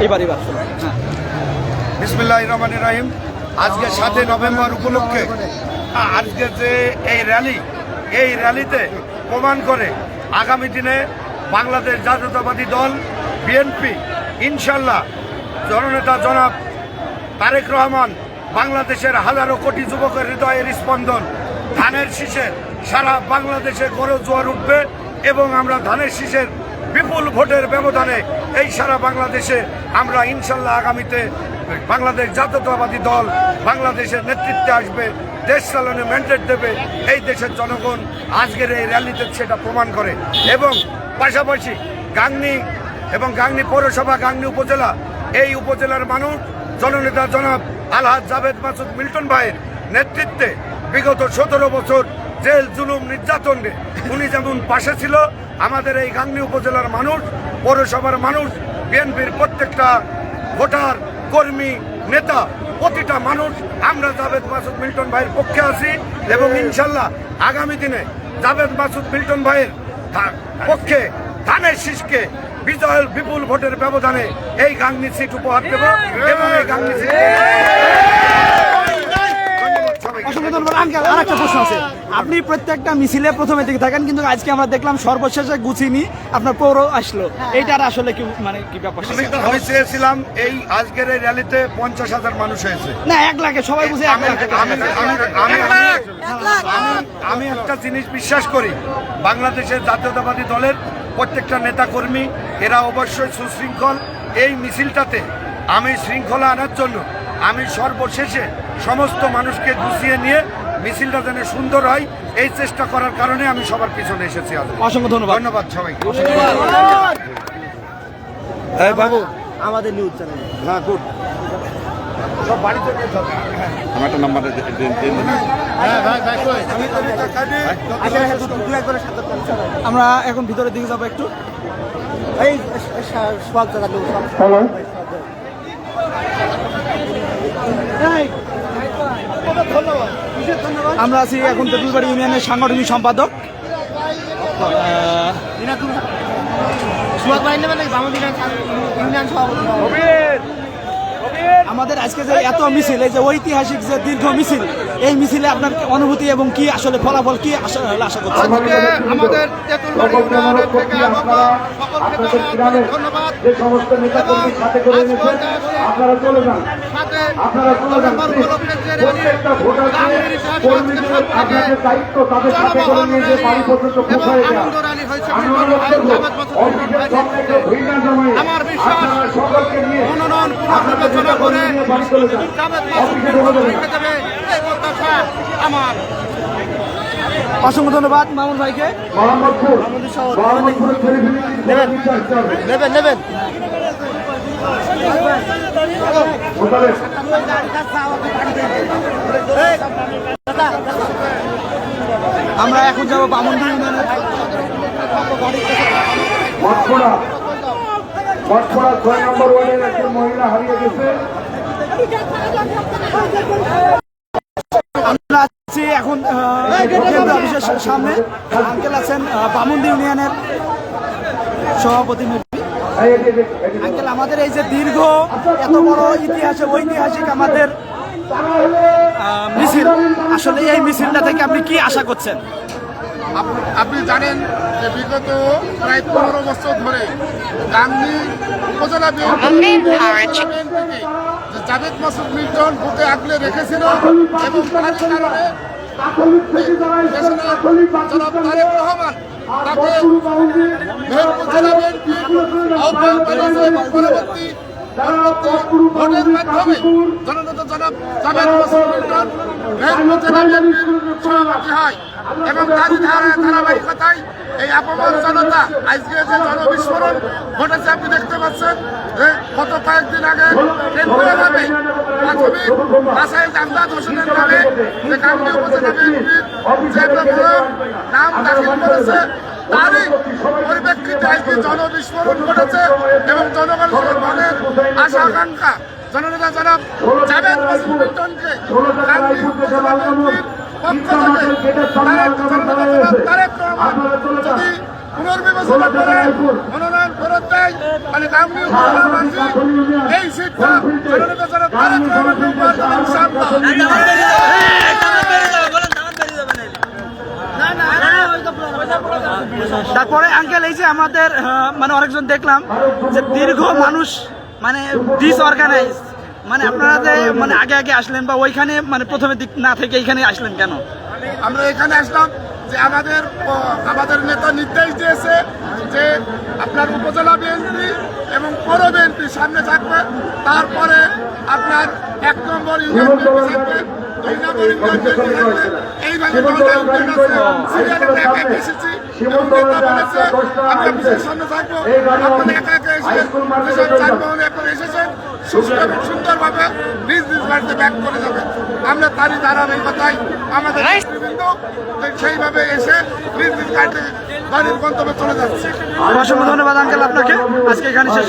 এবার বিসমিল্লাহির রহমানির রহিম। আজকে 7 নভেম্বর উপলক্ষে আজকে যে এই র্যালিতে প্রমাণ করে আগামী দিনে বাংলাদেশ জাতীয়তাবাদী দল বিএনপি ইনশাল্লাহ জননেতা জনাব তারেক রহমান বাংলাদেশের হাজারো কোটি যুবকের হৃদয়ের স্পন্দন ধানের শীষের সারা বাংলাদেশে গড়ে জোয়ার উঠবে এবং আমরা ধানের শীষের বিপুল ভোটের ব্যবধানে এই সারা বাংলাদেশে আমরা ইনশাল্লাহ আগামীতে বাংলাদেশ জাতীয়তাবাদী দল বাংলাদেশের নেতৃত্বে আসবে, দেশ চালানো ম্যান্ডেট দেবে। এই দেশের জনগণ আজকের এই র্যালিতে সেটা প্রমাণ করে এবং পাশাপাশি গাংনী পৌরসভা, গাংনী উপজেলা, এই উপজেলার মানুষ জননেতা জনাব আলহাজ জাভেদ মাসুদ মিল্টন ভাইয়ের নেতৃত্বে বিগত 17 বছর জেল জুলুম নির্যাতনে উনি যেমন পাশে ছিল, আমাদের এই গাংনী উপজেলার মানুষ, পৌরসভার মানুষ, বিএনপির প্রত্যেকটা ভোটার, কর্মী, নেতা, প্রতিটা মানুষ আমরা জাভেদ মাসুদ মিল্টন ভাইয়ের পক্ষে আছি এবং ইনশাল্লাহ আগামী দিনে জাভেদ মাসুদ মিল্টন ভাইয়ের পক্ষে ধানের শীষকে বিজয়ের বিপুল ভোটের ব্যবধানে এই গাংনী সিট উপহার দেব এবং এই গাংনী সিট। আরেকটা প্রশ্ন আছে, আপনি প্রত্যেকটা মিছিলে প্রথমে দিকে থাকেন, কিন্তু আজকে আমরা দেখলাম সর্বশেষে গুছিনি আপনার পৌর আসলো, এইটার আসলে কি মানে কি ব্যাপার? আমি চেয়েছিলাম এই আজকের এই র্যালিতে 50,000 মানুষ হয়েছে না, 1 লাখে সবাই বুঝে 1 লাখ। আমি একটা জিনিস বিশ্বাস করি, বাংলাদেশের জাতীয়তাবাদী দলের প্রত্যেকটা নেতা কর্মী এরা অবশ্যই সুশৃঙ্খল। এই মিছিলটাতে আমি শৃঙ্খলা আনার জন্য আমি সর্বশেষে সমস্ত মানুষকে গুছিয়ে নিয়ে মিছিলটা যেন সুন্দর হয় এই চেষ্টা করার কারণে আমি সবার পিছনে এসেছি। অসংখ্য ধন্যবাদ সবাইকে। বাবু আমাদের নিউজ চ্যানেল, হ্যাঁ গুড, সব বাড়িতে আমার একটা নাম্বার আমরা এখন ভিতরের দিকে যাবো একটু। এই সব জায়গা লোক আমরা আছি এখন তেঁতুলবাড়ি ইউনিয়নের সাংগঠনিক সম্পাদক। আমাদের আজকে যে এত মিছিল, এই যে ঐতিহাসিক যে দীর্ঘ মিছিল, এই মিছিলে আপনার অনুভূতি এবং কি আসলে ফলাফল কি আশা করছেন? আমাদের তেঁতুলবাড়ি ইউনিয়নের থেকে ধন্যবাদ। যে সমস্ত নেতা কর্মী সাথে করে এনেছেন আপনারা চলে যান, প্রত্যেকটা ভোটারকে কর্মীদের আপনাদের দায়িত্ব তাদের সাথে করে নিয়ে যে বাড়ি পর্যন্ত পৌঁছায় দেওয়া। আমি অনুরোধ করবো অফিসের সব থেকে ভিড় না জমায় আপনারা সকলকে নিয়ে আপনাদের নেতা কর্মী নিয়ে বাড়ি চলে যান, অফিসে ঢুকে যাবেন। অসংখ্য ধন্যবাদ মামুন ভাইকে। নেবেন আমরা এখন যাবো বামুনডি ইউনিয়নের মঠখোড়া 6 নম্বর ওয়ার্ডের একজন মহিলা হারিয়ে গেছে। আমরা আছি এখন অফিসের সামনে। আঙ্কেল আছেন বামুনডি ইউনিয়নের সভাপতি। আঙ্কেল, আমাদের এই যে দীর্ঘ এত বড় ইতিহাসে ঐতিহাসিক আমাদের মিছিল, আসলে এই মিছিলটা থেকে আপনি কি আশা করছেন? আপনি জানেন যে বিগত প্রায় 15 বছর ধরে গাংনী উপজেলা বিএনপি জাভেদ মাসুদ মিল্টন বুকে আগলে রেখেছিল এবং তার কারণে জনাব তারেক রহমান তাকে মেহেরপুর জেলা বিএনপি আহ্বায়ক বানিয়েছে এবং পরবর্তী ভোটের মাধ্যমে জননেতা জনাব জাভেদ মাসুদ মিল্টন মেহেরপুর জেলা বিএনপির সভাপতি হয় এবং তারই ধারাবাহিকতায় এই আপামর জনতা আজকে যে জনবিস্ফোরণ ঘটেছে আপনি দেখতে পাচ্ছেন। গত কয়েকদিন আগে ট্রেনভাবে প্রাথমিক বাসায় জামদাদ হোসেনের নামে যে গাংনী উপজেলা বিএনপির যে নাম দাখিল করেছে, তারই পরিপ্রেক্ষিতে আজকে জনবিস্ফোরণ ঘটেছে এবং জনগণের মনের আশা আকাঙ্ক্ষা জননেতা জনাব জাভেদ মাসুদ মিল্টনকে গাংনী উপজেলা বিএনপির পক্ষ থেকে তারেক রহমান যদি পুনর্বিবেচনা করে মনোনয়ন ফেরত দেয়, মানে গাংনী উপজেলাবাসী তারপরে আঙ্কেল এই যে আমাদের মানে অনেকজন দেখলাম যে দীর্ঘ মানুষ মানে ডিসঅর্গানাইজ, মানে আপনারা যে মানে আগে আগে আসলেন বা ওইখানে মানে প্রথমে দিক না থেকে এইখানে আসলেন কেন? আমরা এখানে আসলাম যে আমাদের নেতা নির্দেশ দিয়েছে যে আপনার উপজেলা বিএনপি এবং পৌর বিএনপি সামনে থাকবে, তারপরে আপনার 1 নম্বর ইউনিয়ন বিএনপি থাকবে, 2 নম্বর ইউনিয়ন বিএনপি থাকবে। এইভাবে এসেছি এবং নেতা বলেছে আমি অফিসের সামনে থাকবো, আপনারা একা একা এসে যেসব যানবাহনে এখন এসেছেন সুস্থ এবং সুন্দরভাবে নিজ নিজ বাড়িতে ব্যাক করে যাবে। আমরা তারই ধারাবাহিকতায় আমাদের নেতৃবৃন্দ সেইভাবে এসে নিজ নিজ গাড়ির গন্তব্যে চলে যাচ্ছে। অসংখ্য ধন্যবাদ আঙ্কেল আপনাকে, আজকে এখানে শেষ।